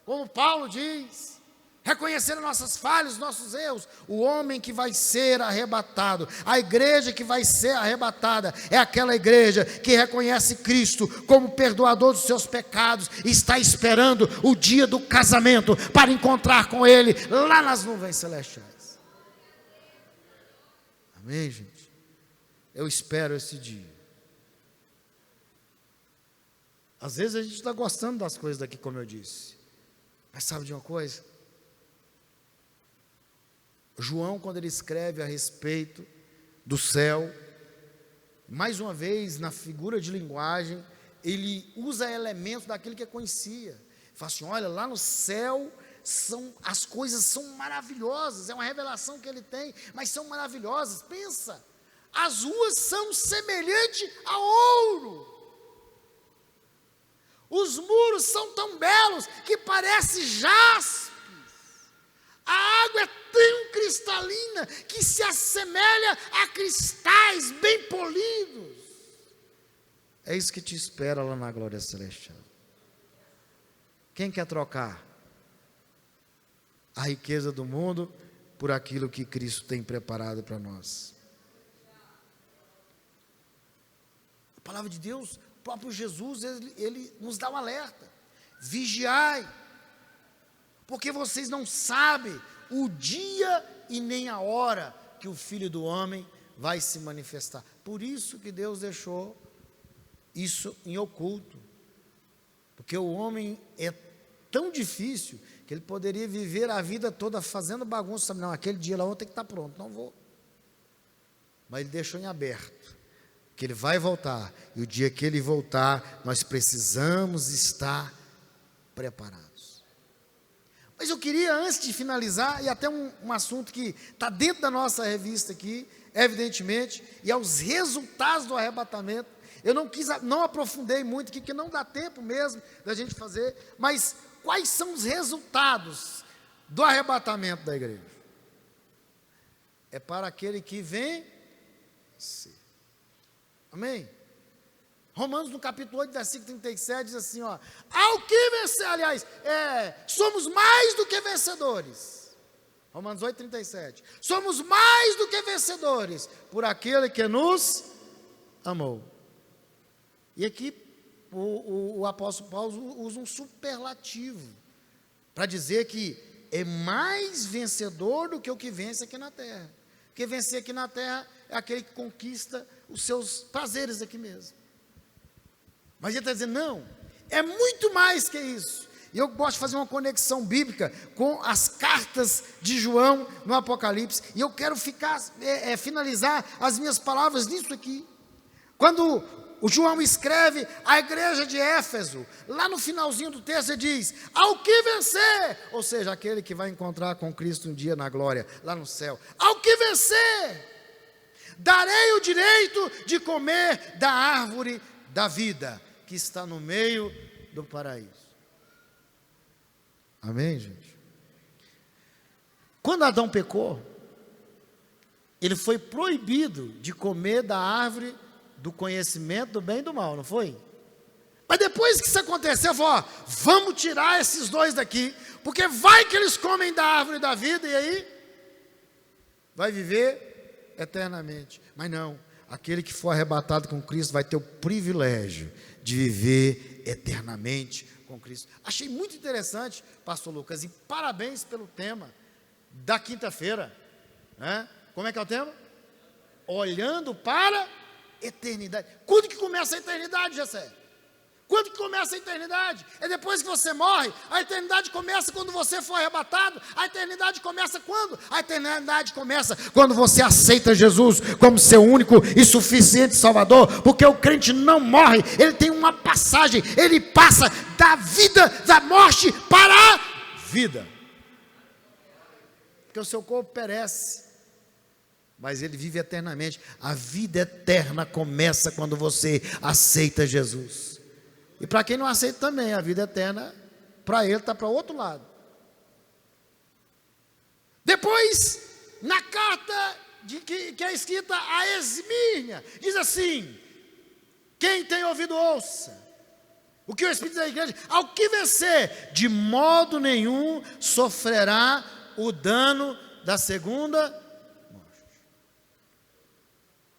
Como Paulo diz, reconhecer as nossas falhas, os nossos erros. O homem que vai ser arrebatado, a igreja que vai ser arrebatada, é aquela igreja que reconhece Cristo como perdoador dos seus pecados e está esperando o dia do casamento para encontrar com Ele lá nas nuvens celestiais. Amém, gente? Eu espero esse dia. Às vezes a gente está gostando das coisas daqui, como eu disse. Mas sabe de uma coisa? João, quando ele escreve a respeito do céu, mais uma vez, na figura de linguagem, ele usa elementos daquilo que conhecia. Fala assim: olha, lá no céu as coisas são maravilhosas, é uma revelação que ele tem, mas são maravilhosas. Pensa, as ruas são semelhantes a ouro, os muros são tão belos que parece jaspe, a água é tão cristalina que se assemelha a cristais bem polidos. É isso que te espera lá na glória celestial. Quem quer trocar a riqueza do mundo por aquilo que Cristo tem preparado para nós? A palavra de Deus, o próprio Jesus, ele nos dá um alerta: vigiai, porque vocês não sabem o dia e nem a hora que o Filho do Homem vai se manifestar. Por isso que Deus deixou isso em oculto. Porque o homem é tão difícil que ele poderia viver a vida toda fazendo bagunça. Não, aquele dia lá eu vou ter que estar pronto, não vou. Mas ele deixou em aberto, que ele vai voltar. E o dia que ele voltar, nós precisamos estar preparados. Mas eu queria, antes de finalizar, e até um assunto que está dentro da nossa revista aqui, evidentemente, e aos resultados do arrebatamento. Eu não aprofundei muito aqui, porque não dá tempo mesmo da gente fazer, mas quais são os resultados do arrebatamento da igreja? É para aquele que vence. Amém? Romanos no capítulo 8, versículo 37, diz assim, ó, ao que vencer, aliás, somos mais do que vencedores. Romanos 8, 37. Somos mais do que vencedores por aquele que nos amou. E aqui o apóstolo Paulo usa um superlativo para dizer que é mais vencedor do que o que vence aqui na terra. Porque vencer aqui na terra é aquele que conquista os seus prazeres aqui mesmo. Mas ele está dizendo, não, é muito mais que isso. E eu gosto de fazer uma conexão bíblica com as cartas de João no Apocalipse. E eu quero finalizar as minhas palavras nisso aqui. Quando o João escreve à igreja de Éfeso, lá no finalzinho do texto ele diz, ao que vencer, ou seja, aquele que vai encontrar com Cristo um dia na glória, lá no céu, ao que vencer, darei o direito de comer da árvore da vida, que está no meio do paraíso. Amém, gente? Quando Adão pecou, ele foi proibido de comer da árvore do conhecimento do bem e do mal, não foi? Mas depois que isso aconteceu, falou, vamos tirar esses dois daqui, porque vai que eles comem da árvore da vida, e aí vai viver eternamente. Mas não, aquele que for arrebatado com Cristo vai ter o privilégio de viver eternamente com Cristo. Achei muito interessante, pastor Lucas, e parabéns pelo tema da quinta-feira, né? Como é que é o tema? Olhando para eternidade. Quando que começa a eternidade, Jessé? Quando que começa a eternidade? É depois que você morre. A eternidade começa quando você for arrebatado. A eternidade começa quando? A eternidade começa quando você aceita Jesus como seu único e suficiente Salvador. Porque o crente não morre, ele tem uma passagem, ele passa da vida, da morte para a vida. Porque o seu corpo perece, mas ele vive eternamente. A vida eterna começa quando você aceita Jesus. E para quem não aceita também, a vida eterna, para ele está para o outro lado. Depois, na carta que é escrita a Esmirna, diz assim, quem tem ouvido ouça, o que o Espírito da igreja, ao que vencer, de modo nenhum sofrerá o dano da segunda.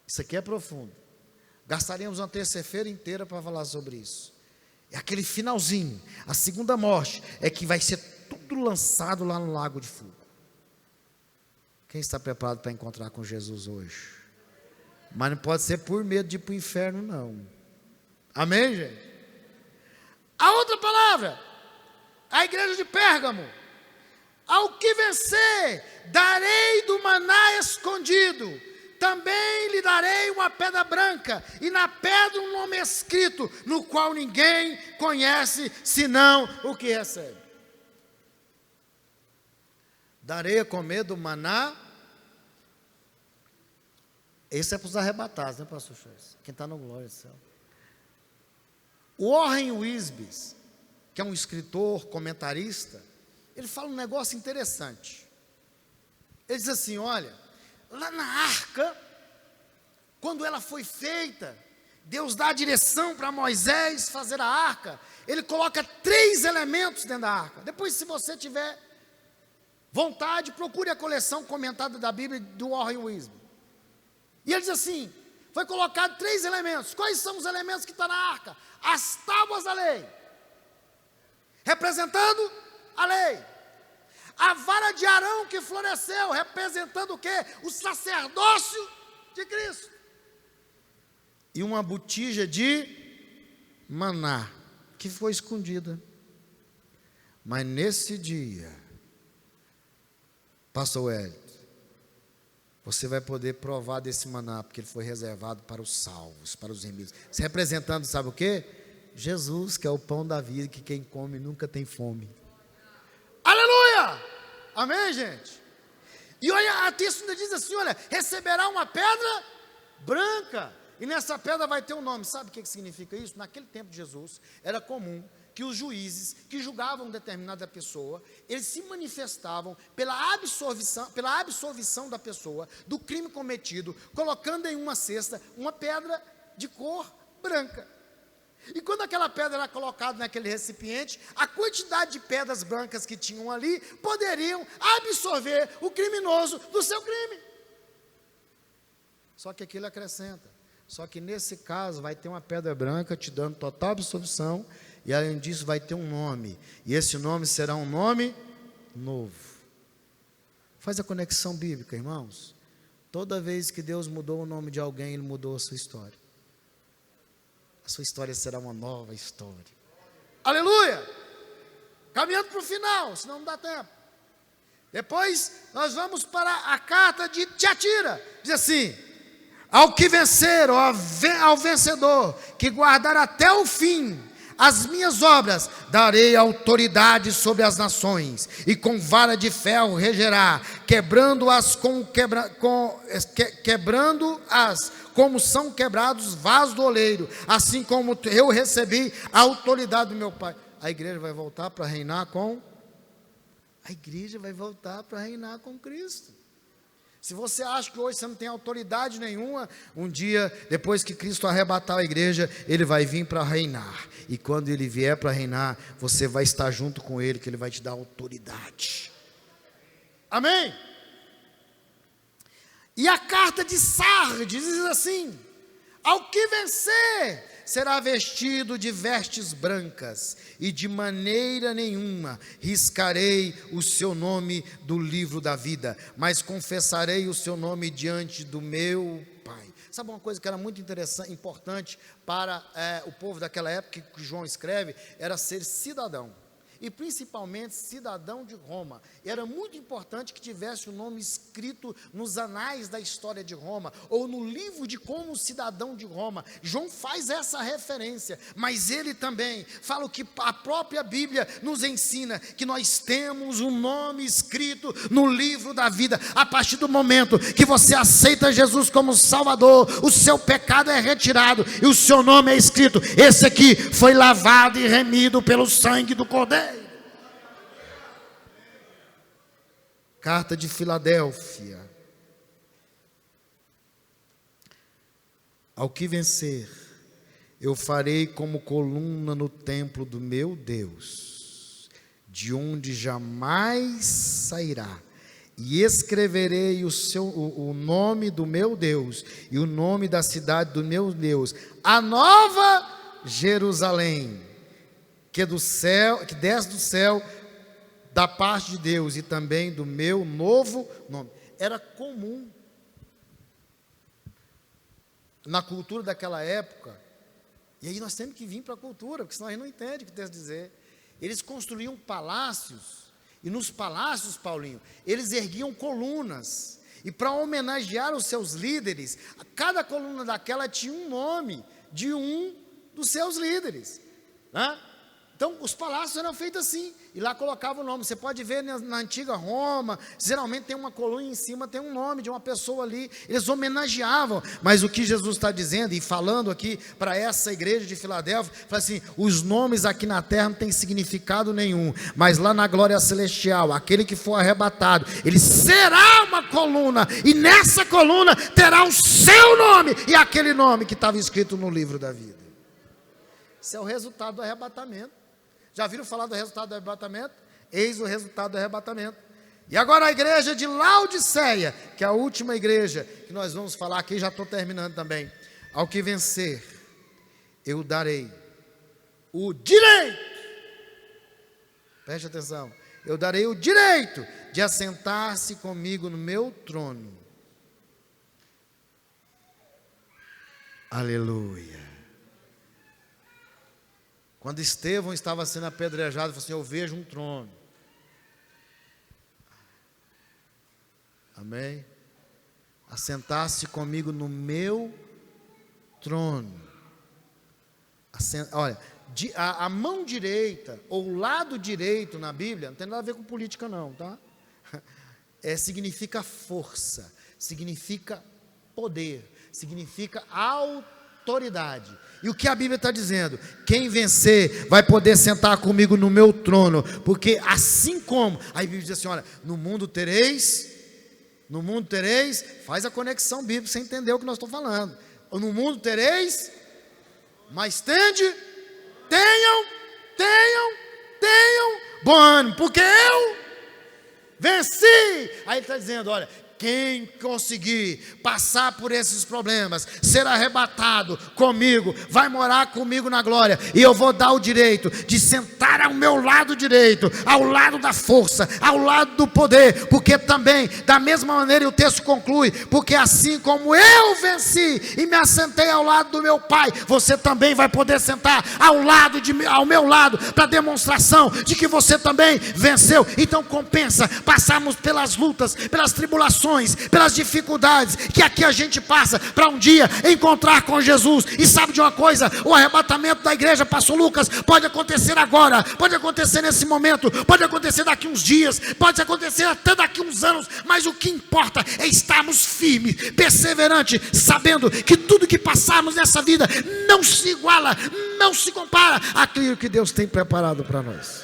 Isso aqui é profundo. Gastaríamos uma terça-feira inteira para falar sobre isso. É aquele finalzinho, a segunda morte, é que vai ser tudo lançado lá no lago de fogo. Quem está preparado para encontrar com Jesus hoje? Mas não pode ser por medo de ir para o inferno, não. Amém, gente? A outra palavra, a igreja de Pérgamo. Ao que vencer, darei do maná escondido. Também lhe darei uma pedra branca, e na pedra um nome escrito, no qual ninguém conhece, senão o que recebe. Darei a comer do maná. Esse é para os arrebatados, né, pastor Charles? Quem está no glória do céu. O Warren Wiersbe, que é um escritor, comentarista, ele fala um negócio interessante. Ele diz assim, olha, lá na arca, quando ela foi feita, Deus dá a direção para Moisés fazer a arca. Ele coloca 3 elementos dentro da arca. Depois, se você tiver vontade, procure a coleção comentada da Bíblia do Warren Wiersbe. E ele diz assim, foi colocado 3 elementos. Quais são os elementos que estão na arca? As tábuas da lei, representando a lei. A vara de Arão que floresceu, representando o quê? O sacerdócio de Cristo. E uma botija de maná, que foi escondida. Mas nesse dia, pastor Hélio, você vai poder provar desse maná, porque ele foi reservado para os salvos, para os remidos. Se representando, sabe o quê? Jesus, que é o pão da vida, que quem come nunca tem fome. Aleluia! Amém, gente? E olha, a texto ainda diz assim, olha, receberá uma pedra branca, e nessa pedra vai ter um nome. Sabe o que significa isso? Naquele tempo de Jesus, era comum que os juízes que julgavam determinada pessoa, eles se manifestavam pela absolvição da pessoa, do crime cometido, colocando em uma cesta uma pedra de cor branca. E quando aquela pedra era colocada naquele recipiente, a quantidade de pedras brancas que tinham ali, poderiam absorver o criminoso do seu crime. Só que aquilo acrescenta. Só que nesse caso vai ter uma pedra branca te dando total absolvição, e além disso vai ter um nome, e esse nome será um nome novo. Faz a conexão bíblica, irmãos. Toda vez que Deus mudou o nome de alguém, Ele mudou a sua história. A sua história será uma nova história. Aleluia! Caminhando para o final, senão não dá tempo. Depois nós vamos para a carta de Tiatira. Diz assim: ao que vencer, ou ao vencedor, que guardar até o fim as minhas obras, darei autoridade sobre as nações, e com vara de ferro regerá, quebrando-as como são quebrados vasos do oleiro, assim como eu recebi a autoridade do meu Pai. A igreja vai voltar para reinar com Cristo. Se você acha que hoje você não tem autoridade nenhuma, um dia, depois que Cristo arrebatar a igreja, Ele vai vir para reinar. E quando Ele vier para reinar, você vai estar junto com Ele, que Ele vai te dar autoridade. Amém? E a carta de Sardes diz assim: ao que vencer, será vestido de vestes brancas, e de maneira nenhuma riscarei o seu nome do livro da vida, mas confessarei o seu nome diante do meu Pai. Sabe uma coisa que era muito interessante, importante para o povo daquela época, que João escreve, era ser cidadão. E principalmente cidadão de Roma. Era muito importante que tivesse o nome escrito nos anais da história de Roma, ou no livro de como cidadão de Roma. João faz essa referência, mas ele também fala o que a própria Bíblia nos ensina, que nós temos um nome escrito no livro da vida. A partir do momento que você aceita Jesus como Salvador, o seu pecado é retirado, e o seu nome é escrito: esse aqui foi lavado e remido pelo sangue do Cordeiro. Carta de Filadélfia. Ao que vencer, eu farei como coluna no templo do meu Deus, de onde jamais sairá, e escreverei o nome do meu Deus e o nome da cidade do meu Deus, a nova Jerusalém, que desce do céu da parte de Deus, e também do meu novo nome. Era comum na cultura daquela época, e aí nós temos que vir para a cultura, porque senão a gente não entende o que tem a dizer. Eles construíam palácios, e nos palácios, Paulinho, eles erguiam colunas, e para homenagear os seus líderes, cada coluna daquela tinha um nome de um dos seus líderes, né? Então, os palácios eram feitos assim, e lá colocava o nome. Você pode ver na antiga Roma, geralmente tem uma coluna em cima, tem um nome de uma pessoa ali, eles homenageavam. Mas o que Jesus está dizendo, e falando aqui para essa igreja de Filadélfia, fala assim: os nomes aqui na terra não têm significado nenhum, mas lá na glória celestial, aquele que for arrebatado, ele será uma coluna, e nessa coluna terá o seu nome, e aquele nome que estava escrito no livro da vida. Isso é o resultado do arrebatamento. Já viram falar do resultado do arrebatamento? Eis o resultado do arrebatamento. E agora a igreja de Laodiceia, que é a última igreja que nós vamos falar aqui, já estou terminando também. Ao que vencer, eu darei o direito, preste atenção, eu darei o direito de assentar-se comigo no meu trono, Aleluia. Quando Estevão estava sendo apedrejado, ele falou assim: eu vejo um trono. Amém? Assentar-se comigo no meu trono. Olha, a mão direita, ou o lado direito na Bíblia, não tem nada a ver com política não, tá? Significa força, significa poder, significa autoridade. E o que a Bíblia está dizendo? Quem vencer vai poder sentar comigo no meu trono, porque assim como, aí a Bíblia diz assim: olha, no mundo tereis, faz a conexão bíblica, você entendeu o que nós estamos falando. No mundo tereis, mas tenham bom ânimo, porque eu venci. Aí ele está dizendo: olha, quem conseguir passar por esses problemas, ser arrebatado comigo, vai morar comigo na glória, e eu vou dar o direito de sentar ao meu lado direito, ao lado da força, ao lado do poder, porque também, da mesma maneira, o texto conclui: porque assim como eu venci e me assentei ao lado do meu Pai, você também vai poder sentar ao meu lado, para demonstração de que você também venceu. Então compensa passarmos pelas lutas, pelas tribulações, pelas dificuldades que aqui a gente passa, para um dia encontrar com Jesus. E sabe de uma coisa? O arrebatamento da igreja, pastor Lucas, pode acontecer agora, pode acontecer nesse momento, pode acontecer daqui uns dias, pode acontecer até daqui uns anos, mas o que importa é estarmos firmes, perseverantes, sabendo que tudo que passarmos nessa vida não se iguala, não se compara àquilo que Deus tem preparado para nós.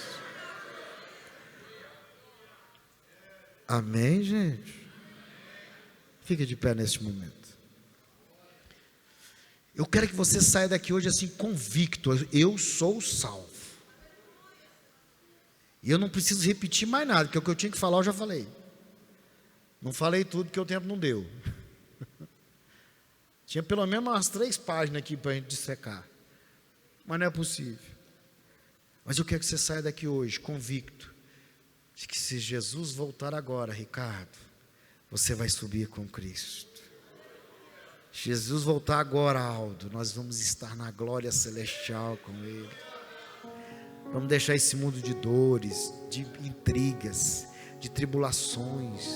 Amém, gente? Fique de pé neste momento. Eu quero que você saia daqui hoje assim convicto: eu sou salvo. E eu não preciso repetir mais nada, porque o que eu tinha que falar eu já falei. Não falei tudo porque o tempo não deu. Tinha pelo menos umas 3 páginas aqui para a gente dissecar, mas não é possível. Mas eu quero que você saia daqui hoje convicto de que se Jesus voltar agora, Ricardo, você vai subir com Cristo. Se Jesus voltar agora, Aldo, nós vamos estar na glória celestial com Ele. Vamos deixar esse mundo de dores, de intrigas, de tribulações,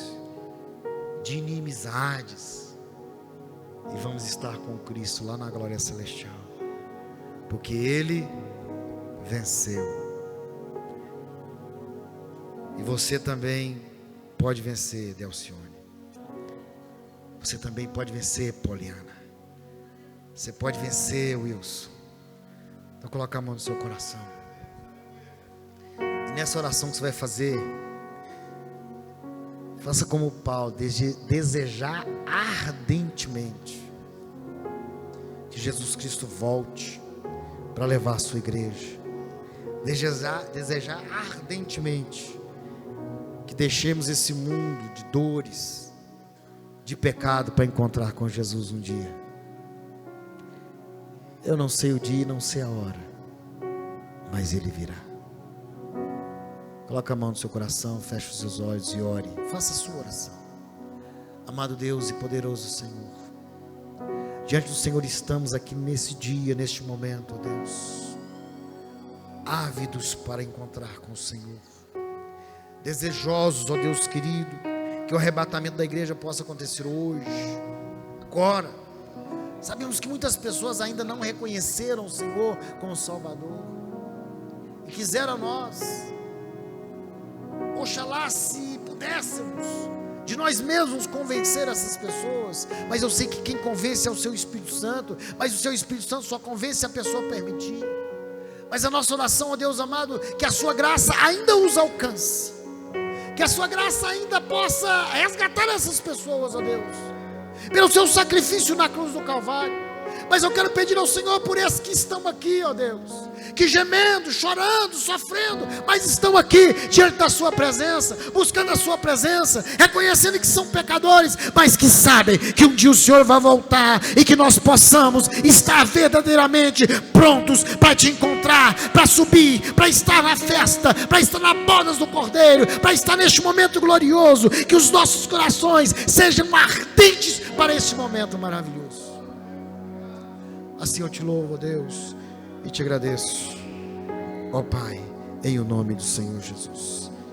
de inimizades, e vamos estar com Cristo lá na glória celestial, porque Ele venceu. E você também pode vencer, Delcione. Você também pode vencer, Poliana. Você pode vencer, Wilson. Então coloca a mão no seu coração. E nessa oração que você vai fazer, faça como Paulo, desejar ardentemente que Jesus Cristo volte para levar a sua igreja. Desejar ardentemente que deixemos esse mundo de dores, de pecado, para encontrar com Jesus um dia. Eu não sei o dia e não sei a hora, mas Ele virá. Coloca a mão no seu coração, feche os seus olhos e ore. Faça a sua oração. Amado Deus e poderoso Senhor, diante do Senhor estamos aqui nesse dia, neste momento, ó Deus, ávidos para encontrar com o Senhor, desejosos, ó Deus querido, que o arrebatamento da igreja possa acontecer hoje, agora. Sabemos que muitas pessoas ainda não reconheceram o Senhor como Salvador, e quiseram nós, oxalá se pudéssemos de nós mesmos convencer essas pessoas, mas eu sei que quem convence é o seu Espírito Santo, mas o seu Espírito Santo só convence se a pessoa permitir. Mas a nossa oração, ó Deus amado, que a sua graça ainda os alcance, que a sua graça ainda possa resgatar essas pessoas, ó Deus, pelo seu sacrifício na cruz do Calvário. Mas eu quero pedir ao Senhor por esses que estão aqui, ó Deus, que gemendo, chorando, sofrendo, mas estão aqui diante da sua presença, buscando a sua presença, reconhecendo que são pecadores, mas que sabem que um dia o Senhor vai voltar, e que nós possamos estar verdadeiramente prontos para te encontrar, para subir, para estar na festa, para estar na bodas do Cordeiro, para estar neste momento glorioso, que os nossos corações sejam ardentes para este momento maravilhoso. Assim eu te louvo, ó Deus, e te agradeço, ó Pai, em o nome do Senhor Jesus.